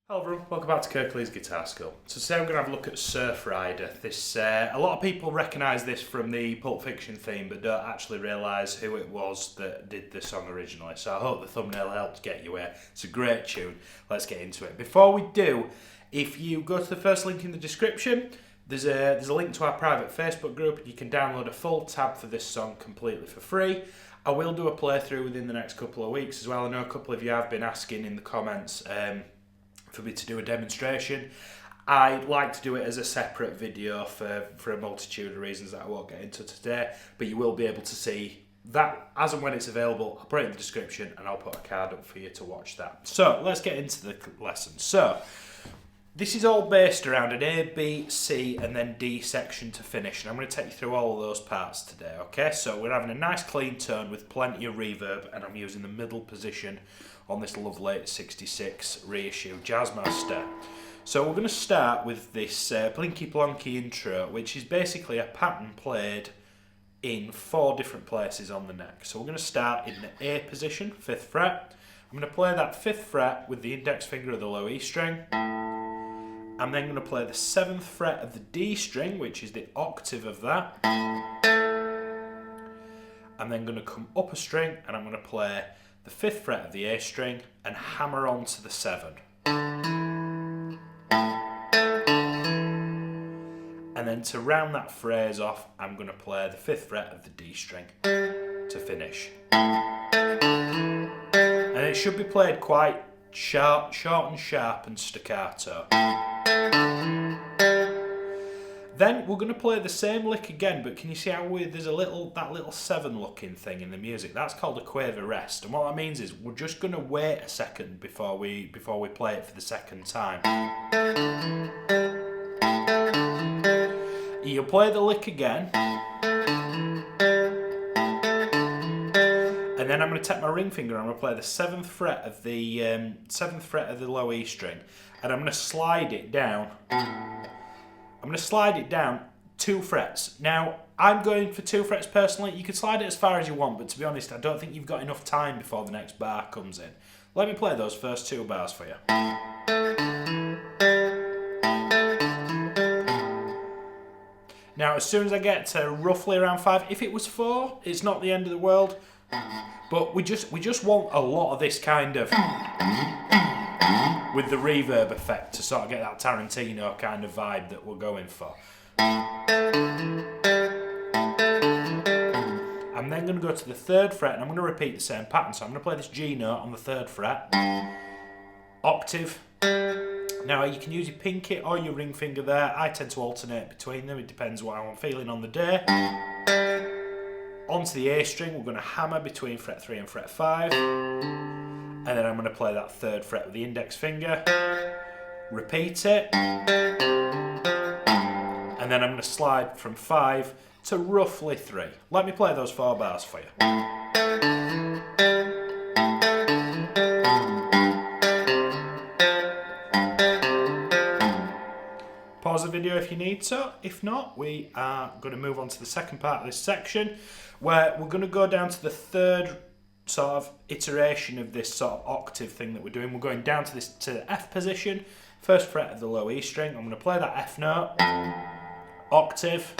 Hello everyone, welcome back to Kirklees Guitar School. So today we're going to have a look at Surf Rider. A lot of people recognise this from the Pulp Fiction theme but don't actually realise who it was that did the song originally. So I hope the thumbnail helped get you here. It's a great tune. Let's get into it. Before we do, if you go to the first link in the description, there's a link to our private Facebook group and you can download a full tab for this song completely for free. I will do a playthrough within the next couple of weeks as well. I know a couple of you have been asking in the comments for me to do a demonstration. I like to do it as a separate video for a multitude of reasons that I won't get into today, but you will be able to see that as and when it's available. I'll put it in the description and I'll put a card up for you to watch that. So let's get into the lesson. So this is all based around an A, B, C and then D section to finish, and I'm going to take you through all of those parts today, okay? So we're having a nice clean tone with plenty of reverb, and I'm using the middle position on this lovely 66 reissue Jazzmaster. So we're going to start with this Blinky Blonky intro, which is basically a pattern played in 4 different places on the neck. So we're going to start in the A position, 5th fret. I'm going to play that 5th fret with the index finger of the low E string. I'm then going to play the 7th fret of the D string, which is the octave of that. I'm then going to come up a string and I'm going to play the 5th fret of the A string and hammer on to the 7. And then to round that phrase off, I'm going to play the 5th fret of the D string to finish. And it should be played quite short and sharp and staccato. Then we're going to play the same lick again, but can you see how there's that little 7 looking thing in the music? That's called a quaver rest, and what that means is we're just going to wait a second before we play it for the second time. You'll play the lick again, and then I'm going to take my ring finger and I'm going to play the 7th fret of the low E string, and I'm going to slide it down. I'm going to slide it down 2 frets. Now, I'm going for 2 frets personally. You can slide it as far as you want, but to be honest, I don't think you've got enough time before the next bar comes in. Let me play those first 2 bars for you. Now, as soon as I get to roughly around 5, if it was 4, it's not the end of the world, but we just want a lot of this kind of with the reverb effect to sort of get that Tarantino kind of vibe that we're going for. I'm then going to go to the 3rd fret and I'm going to repeat the same pattern. So I'm going to play this G note on the 3rd fret, octave. Now you can use your pinky or your ring finger there. I tend to alternate between them. It depends what I'm feeling on the day. Onto the A string, we're going to hammer between fret 3 and fret 5. And then I'm going to play that 3rd fret with the index finger, repeat it, and then I'm going to slide from 5 to roughly 3. Let me play those 4 bars for you. Pause the video if you need to. If not, we are going to move on to the second part of this section, where we're going to go down to the 3rd sort of iteration of this sort of octave thing that we're doing. We're going down to the F position, 1st fret of the low E string. I'm going to play that F note, octave,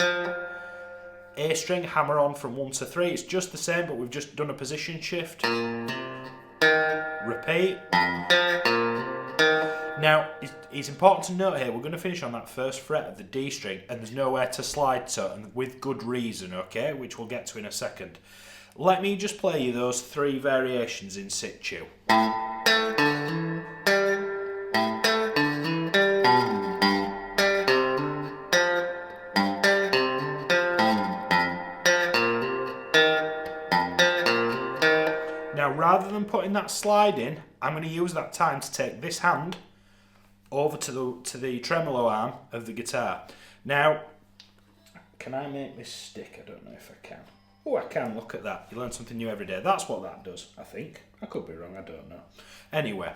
A string, hammer on from 1 to 3. It's just the same, but we've just done a position shift. Repeat. Now, it's important to note here, we're going to finish on that 1st fret of the D string, and there's nowhere to slide to, and with good reason, okay, which we'll get to in a second. Let me just play you those 3 variations in situ. Now, rather than putting that slide in, I'm going to use that time to take this hand over to the tremolo arm of the guitar. Now, can I make this stick? I don't know if I can. Oh, I can, look at that. You learn something new every day. That's what that does, I think. I could be wrong, I don't know. Anyway,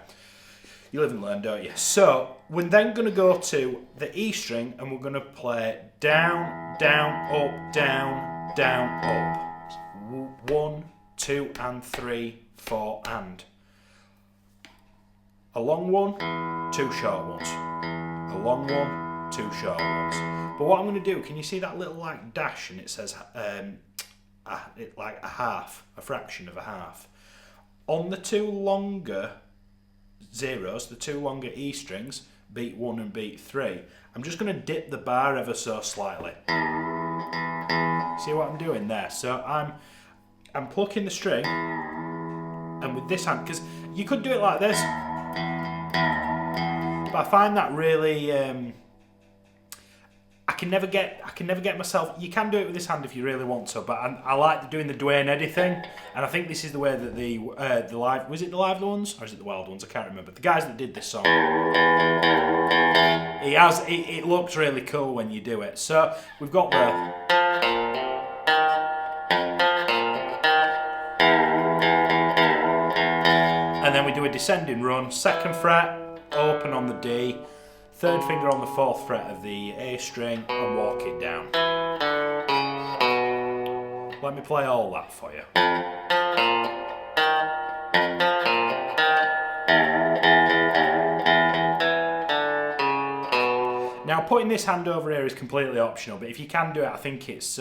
you live and learn, don't you? So, we're then going to go to the E string and we're going to play down, down, up, down, down, up. 1, 2 and 3, 4 and. a long one, two short ones, a long one, two short ones. But what I'm going to do, can you see that little like dash and it says like a half, a fraction of a half? On the two longer zeros, the two longer E strings, beat 1 and beat 3, I'm just going to dip the bar ever so slightly. See what I'm doing there? So I'm plucking the string, and with this hand, because you could do it like this, but I find that really I can never get myself. You can do it with this hand if you really want to, but I like doing the Dwayne Eddy thing, and I think this is the way that the live, was it the live ones or is it the wild ones? I can't remember. The guys that did this song, it looks really cool when you do it. So we've got the. And then we do a descending run, 2nd fret, open on the D, 3rd finger on the 4th fret of the A string, and walk it down. Let me play all that for you. Now putting this hand over here is completely optional, but if you can do it, I think it's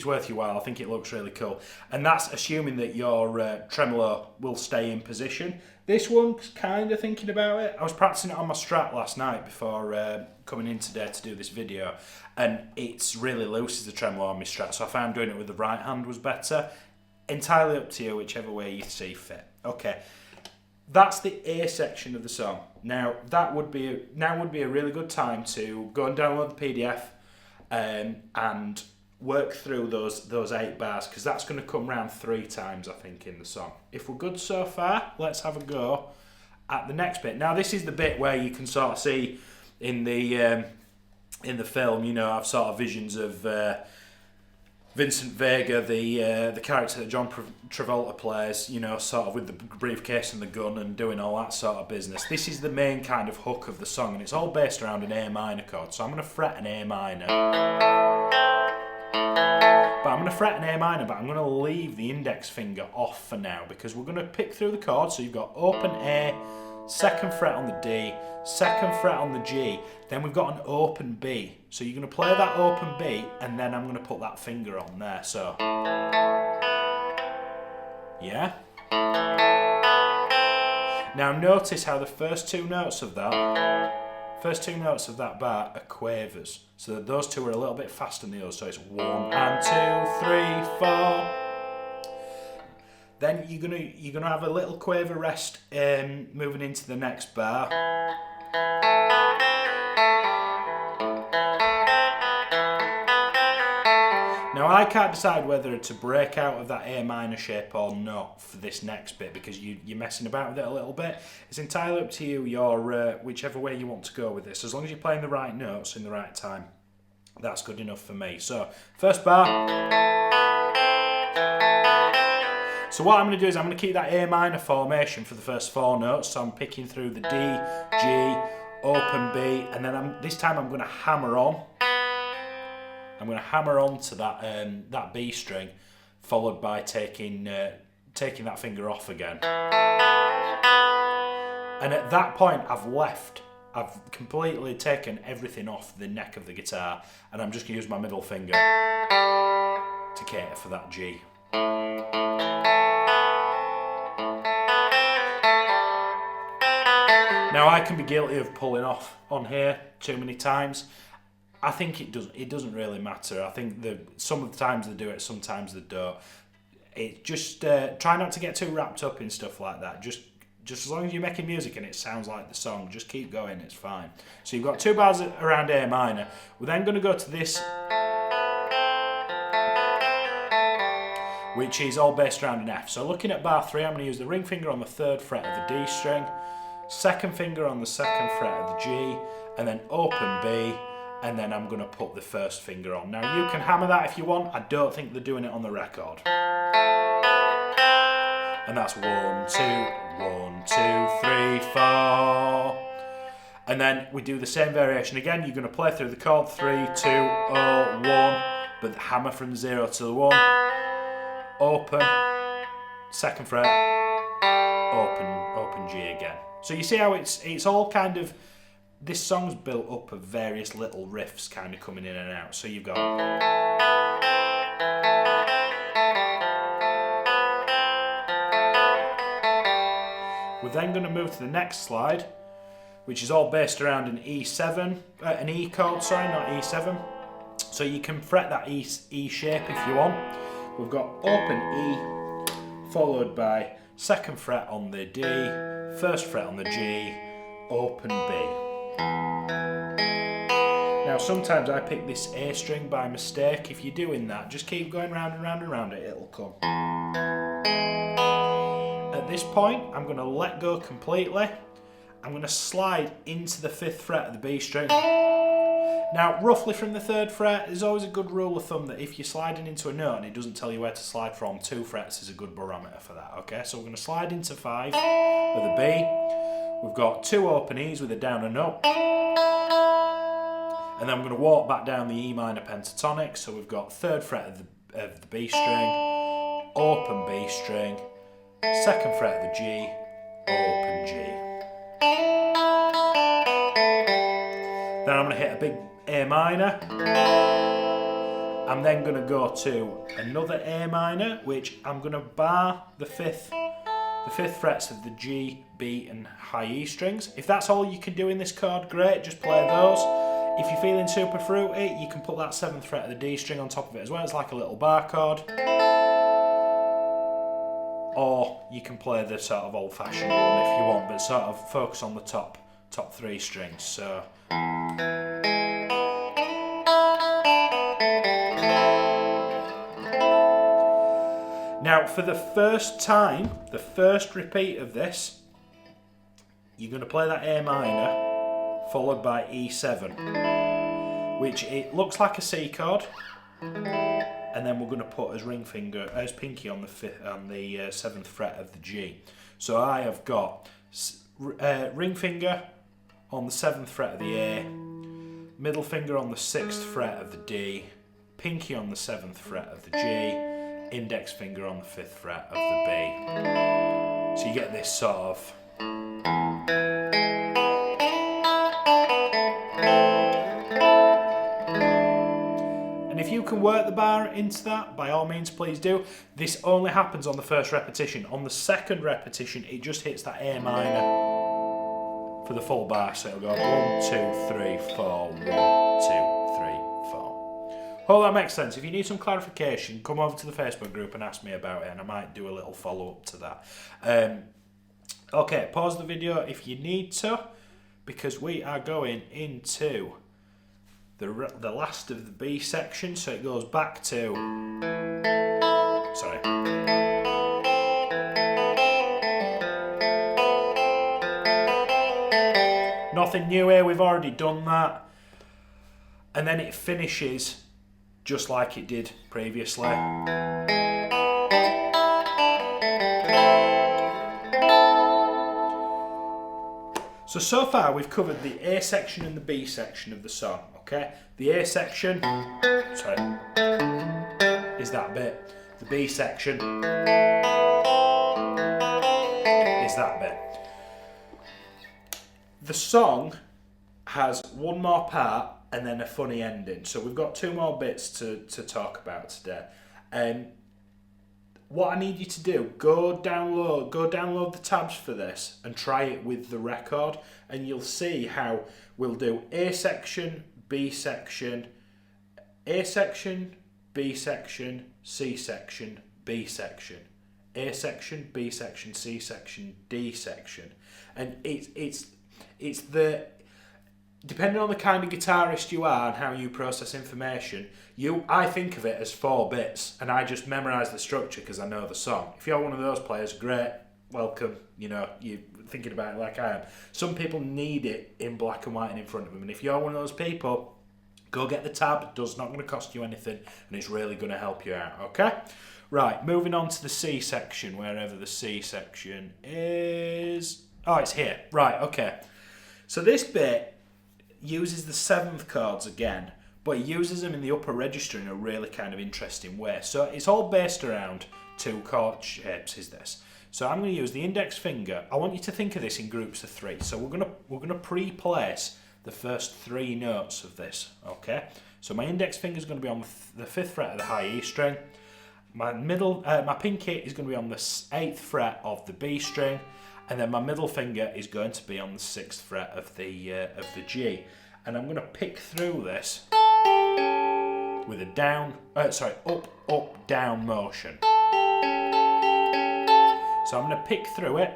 worth your while. I think it looks really cool. And that's assuming that your tremolo will stay in position. This one's kind of thinking about it. I was practicing it on my Strat last night before coming in today to do this video, and it's really loose as the tremolo on my Strat, so I found doing it with the right hand was better. Entirely up to you, whichever way you see fit. Okay, that's the A section of the song. Now would be a really good time to go and download the PDF and work through those 8 bars, because that's going to come round 3 times, I think, in the song. If we're good so far, let's have a go at the next bit. Now this is the bit where you can sort of see in the film, you know, I've sort of visions of Vincent Vega, the character that John Travolta plays, you know, sort of with the briefcase and the gun and doing all that sort of business. This is the main kind of hook of the song, and it's all based around an A minor chord. So I'm going to fret an A minor. But I'm going to fret an A minor, but I'm going to leave the index finger off for now, because we're going to pick through the chords. So you've got open A, 2nd fret on the D, 2nd fret on the G, then we've got an open B. So you're going to play that open B, and then I'm going to put that finger on there. So, yeah. Now notice how the first two notes of that bar are quavers. So that those two are a little bit faster than the others. So it's 1 and 2, 3, 4. Then you're gonna have a little quaver rest moving into the next bar. Now I can't decide whether to break out of that A minor shape or not for this next bit, because you're messing about with it a little bit. It's entirely up to you, whichever way you want to go with this. As long as you're playing the right notes in the right time, that's good enough for me. So, first bar. So what I'm going to do is I'm going to keep that A minor formation for the first 4 notes. So I'm picking through the D, G, open B, and then this time I'm going to hammer on. I'm going to hammer on to that B string, followed by taking that finger off again. And at that point, I've completely taken everything off the neck of the guitar, and I'm just going to use my middle finger to cater for that G. Now I can be guilty of pulling off on here too many times. I think it doesn't really matter. I think some of the times they do it, sometimes they don't. It just try not to get too wrapped up in stuff like that. Just as long as you're making music and it sounds like the song, just keep going, it's fine. So you've got 2 bars around A minor. We're then going to go to this, which is all based around an F. So looking at bar 3, I'm going to use the ring finger on the 3rd fret of the D string, 2nd finger on the 2nd fret of the G, and then open B, and then I'm going to put the first finger on. Now you can hammer that if you want. I don't think they're doing it on the record. And that's 1, 2, 1, 2, 3, 4. And then we do the same variation again. You're going to play through the chord 3, 2, 0, 1, but hammer from the 0 to the 1. Open, 2nd fret, open open G again. So you see how it's all kind of, this song's built up of various little riffs kind of coming in and out. So you've got, we're then going to move to the next slide, which is all based around an E7, an E chord, sorry, not E7. So you can fret that E shape if you want. We've got open E, followed by 2nd fret on the D, 1st fret on the G, open B. Now sometimes I pick this A string by mistake. If you're doing that, just keep going round and round and round it, it'll come. At this point, I'm going to let go completely. I'm going to slide into the 5th fret of the B string. Now, roughly from the 3rd fret, there's always a good rule of thumb that if you're sliding into a note and it doesn't tell you where to slide from, 2 frets is a good barometer for that, okay? So we're going to slide into 5 of the B. We've got 2 open E's with a down and up. And then I'm going to walk back down the E minor pentatonic. So we've got 3rd fret of the B string, open B string, 2nd fret of the G, open G. Then I'm going to hit a big A minor. I'm then going to go to another A minor, which I'm going to bar the fifth frets of the G, B and high E strings. If that's all you can do in this chord, great, just play those. If you're feeling super fruity, you can put that 7th fret of the D string on top of it as well. It's like a little bar chord. Or you can play the sort of old-fashioned one if you want, but sort of focus on the top 3 strings. So now for the first time, the first repeat of this, you're going to play that A minor followed by E7, which it looks like a C chord, and then we're going to put as pinky on the 7th fret of the G. So I have got ring finger on the 7th fret of the A, middle finger on the 6th fret of the D, pinky on the 7th fret of the G, index finger on the 5th fret of the B. So you get this sort of and if you can work the bar into that, by all means please do. This only happens on the first repetition. On the second repetition it just hits that A minor for the full bar, so it'll go 1, 2, 3, 4, 1, 2, 3, 4. Hope that makes sense. If you need some clarification, come over to the Facebook group and ask me about it, and I might do a little follow-up to that. Okay, pause the video if you need to, because we are going into the last of the B section, so it goes back to... Sorry. Nothing new here, we've already done that. And then it finishes just like it did previously. So far we've covered the A section and the B section of the song, okay? The A section, sorry, is that bit. The B section is that bit. The song has one more part and then a funny ending. So we've got 2 more bits to talk about today. What I need you to do, go download the tabs for this and try it with the record, and you'll see how we'll do A section, B section, A section, B section, C section, B section, A section, B section, C section, D section. And it's the, depending on the kind of guitarist you are and how you process information, I think of it as 4 bits, and I just memorise the structure because I know the song. If you're one of those players, great, welcome, you're thinking about it like I am. Some people need it in black and white and in front of them, and if you're one of those people, go get the tab. It's not going to cost you anything, and it's really going to help you out, okay? Right, moving on to the C section, wherever the C section is. Oh, it's here. Right, okay. So this bit uses the 7th chords again, but it uses them in the upper register in a really kind of interesting way. So it's all based around 2 chord shapes, is this. So I'm going to use the index finger. I want you to think of this in groups of 3. So we're gonna pre-place the first 3 notes of this. Okay. So my index finger is going to be on the 5th fret of the high E string. My pinky is going to be on the 8th fret of the B string, and then my middle finger is going to be on the 6th fret of the G. And I'm going to pick through this with a up, down motion. So I'm going to pick through it.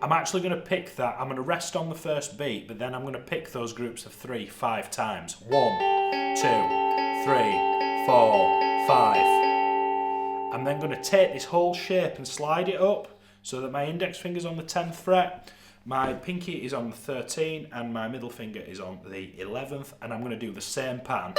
I'm actually going to pick that. I'm going to rest on the first beat, but then I'm going to pick those groups of 3 5 times. 1, 2, 3, 4, 5. I'm then going to take this whole shape and slide it up so that my index finger's on the 10th fret, my pinky is on the 13th, and my middle finger is on the 11th, and I'm going to do the same pattern.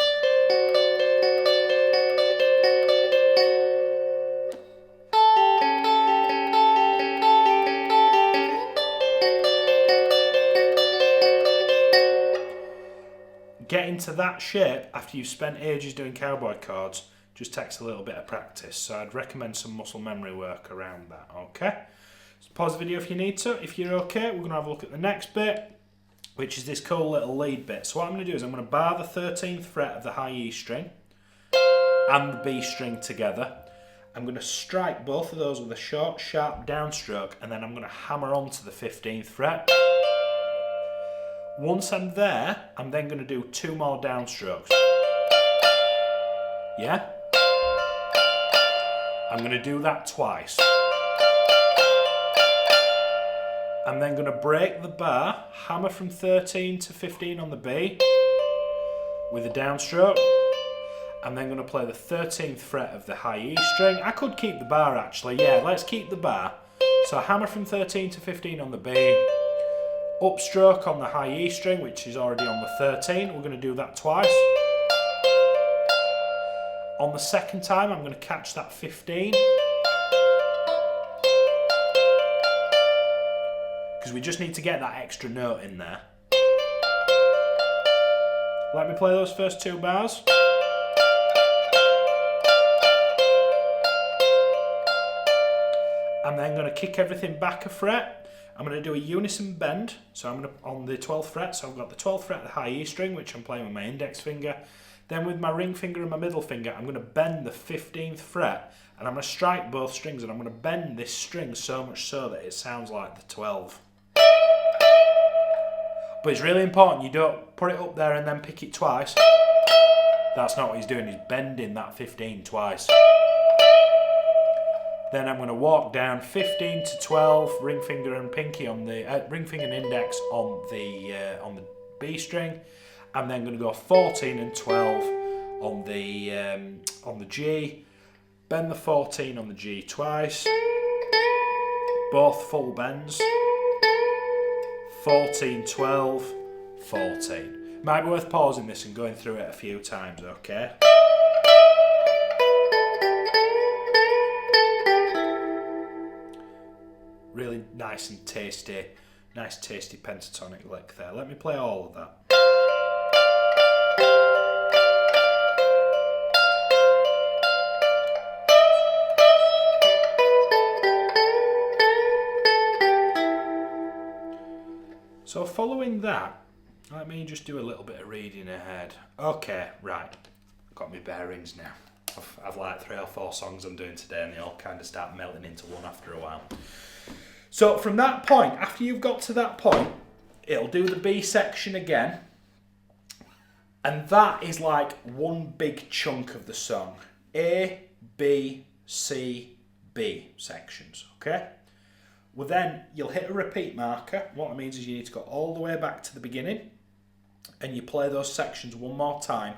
Getting to that shape after you've spent ages doing cowboy chords just takes a little bit of practice, so I'd recommend some muscle memory work around that, okay? So pause the video if you need to. If you're okay, we're going to have a look at the next bit, which is this cool little lead bit. So what I'm going to do is I'm going to bar the 13th fret of the high E string and the B string together. I'm going to strike both of those with a short, sharp downstroke, and then I'm going to hammer onto the 15th fret. Once I'm there, I'm then going to do 2 more downstrokes. Yeah? I'm going to do that twice. I'm then going to break the bar, hammer from 13 to 15 on the B with a downstroke. I'm then going to play the 13th fret of the high E string. I could keep the bar actually, yeah, let's keep the bar. So hammer from 13 to 15 on the B. Upstroke on the high E string, which is already on the 13. We're going to do that twice. On the second time, I'm going to catch that 15. Because we just need to get that extra note in there. Let me play those first 2 bars. I'm then going to kick everything back a fret. I'm going to do a unison bend, so I'm going to on the 12th fret, so I've got the 12th fret of the high E string, which I'm playing with my index finger. Then with my ring finger and my middle finger, I'm going to bend the 15th fret, and I'm going to strike both strings, and I'm going to bend this string so much so that it sounds like the 12. But it's really important you don't put it up there and then pick it twice. That's not what he's doing, he's bending that 15 twice. Then I'm going to walk down 15 to 12, ring finger and pinky on the ring finger and index on the B string. I'm then going to go 14 and 12 on the G. Bend the 14 on the G twice. Both full bends. 14, 12, 14. Might be worth pausing this and going through it a few times, okay? Really nice and tasty, tasty pentatonic lick there. Let me play all of that. So following that, let me just do a little bit of reading ahead. Okay, right, got my bearings now. I've like 3 or 4 songs I'm doing today, and they all kind of start melting into one after a while. So from that point, after you've got to that point, it'll do the B section again. And that is like one big chunk of the song. A, B, C, B sections, okay? Well then, you'll hit a repeat marker. What it means is you need to go all the way back to the beginning, and you play those sections one more time,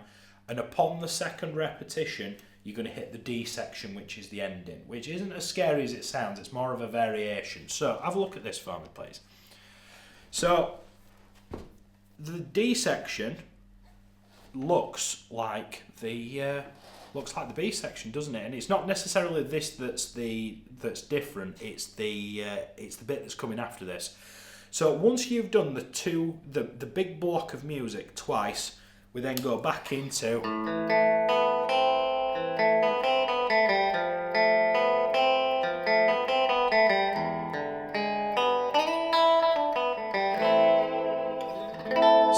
and upon the second repetition, you're going to hit the D section, which is the ending, which isn't as scary as it sounds, it's more of a variation. So have a look at this for me, please. So the D section looks like the B section, doesn't it? And it's not necessarily this that's different, it's the bit that's coming after this. So once you've done the big block of music twice, we then go back into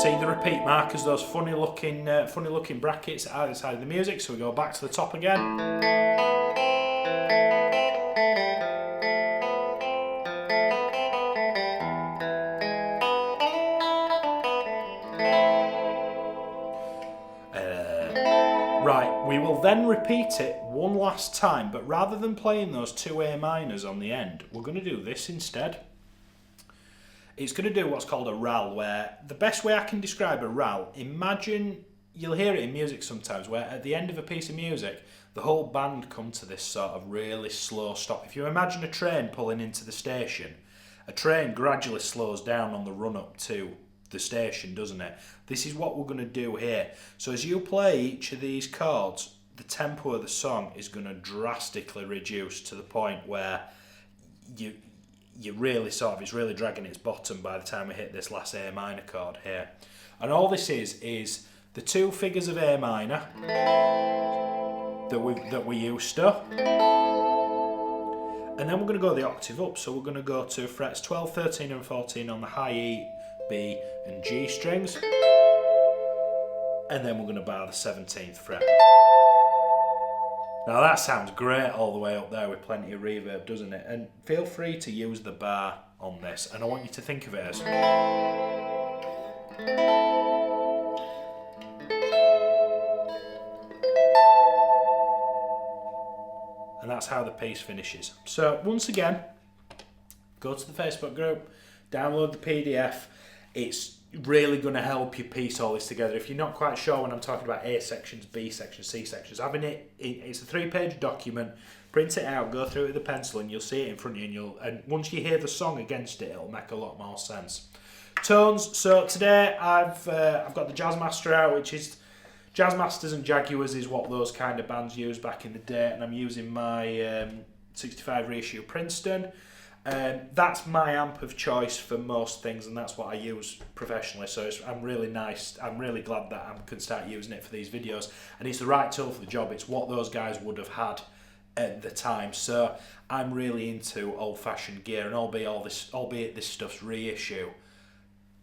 See the repeat markers, those funny looking brackets at either side of the music. So we go back to the top again. Right, we will then repeat it one last time, but rather than playing those two A minors on the end, we're going to do this instead. It's going to do what's called a RAL, where the best way I can describe a RAL, imagine, you'll hear it in music sometimes, where at the end of a piece of music, the whole band come to this sort of really slow stop. If you imagine a train pulling into the station, a train gradually slows down on the run up to the station, doesn't it? This is what we're going to do here. So as you play each of these chords, the tempo of the song is going to drastically reduce to the point where you really sort of, it's really dragging its bottom by the time we hit this last A minor chord here. And all this is the two figures of A minor that we used to, and then we're going to go the octave up. So we're going to go to frets 12, 13 and 14 on the high E, B and G strings, and then we're going to bar the 17th fret. Now that sounds great all the way up there with plenty of reverb, doesn't it? And feel free to use the bar on this, and I want you to think of it as and that's how the piece finishes. So once again, go to the Facebook group, download the PDF. It's really going to help you piece all this together. If you're not quite sure when I'm talking about A sections, B sections, C sections, having it's a 3-page document, print it out, go through it with a pencil, and you'll see it in front of you, and once you hear the song against it, it'll make a lot more sense. Tones. So today I've got the Jazzmaster out, which is Jazzmasters and Jaguars is what those kind of bands used back in the day, and I'm using my 65 reissue Princeton. That's my amp of choice for most things, and that's what I use professionally, so I'm really glad that I can start using it for these videos, and it's the right tool for the job. It's what those guys would have had at the time, so I'm really into old-fashioned gear, and albeit this stuff's reissue,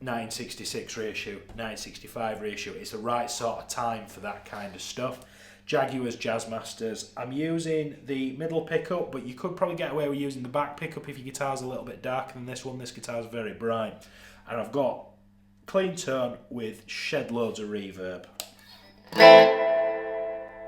1966 reissue, 1965 reissue, it's the right sort of time for that kind of stuff. Jaguars, Jazzmasters. I'm using the middle pickup, but you could probably get away with using the back pickup if your guitar's a little bit darker than this one. This guitar's very bright. And I've got clean tone with shed loads of reverb.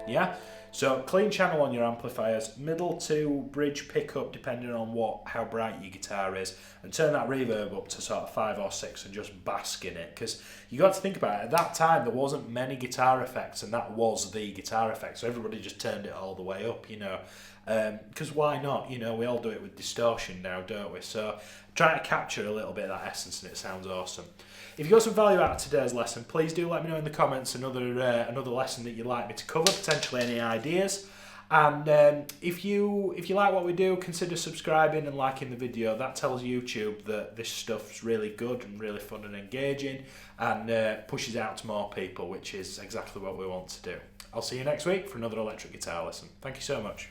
Yeah? So clean channel on your amplifiers, middle to bridge pickup depending on how bright your guitar is, and turn that reverb up to sort of 5 or 6 and just bask in it, because you got to think about it, at that time there wasn't many guitar effects, and that was the guitar effect, so everybody just turned it all the way up, you know, because why not, you know, we all do it with distortion now, don't we? So try to capture a little bit of that essence and it sounds awesome. If you got some value out of today's lesson, please do let me know in the comments another lesson that you'd like me to cover, potentially any ideas. And if you like what we do, consider subscribing and liking the video. That tells YouTube that this stuff's really good and really fun and engaging, and pushes out to more people, which is exactly what we want to do. I'll see you next week for another electric guitar lesson. Thank you so much.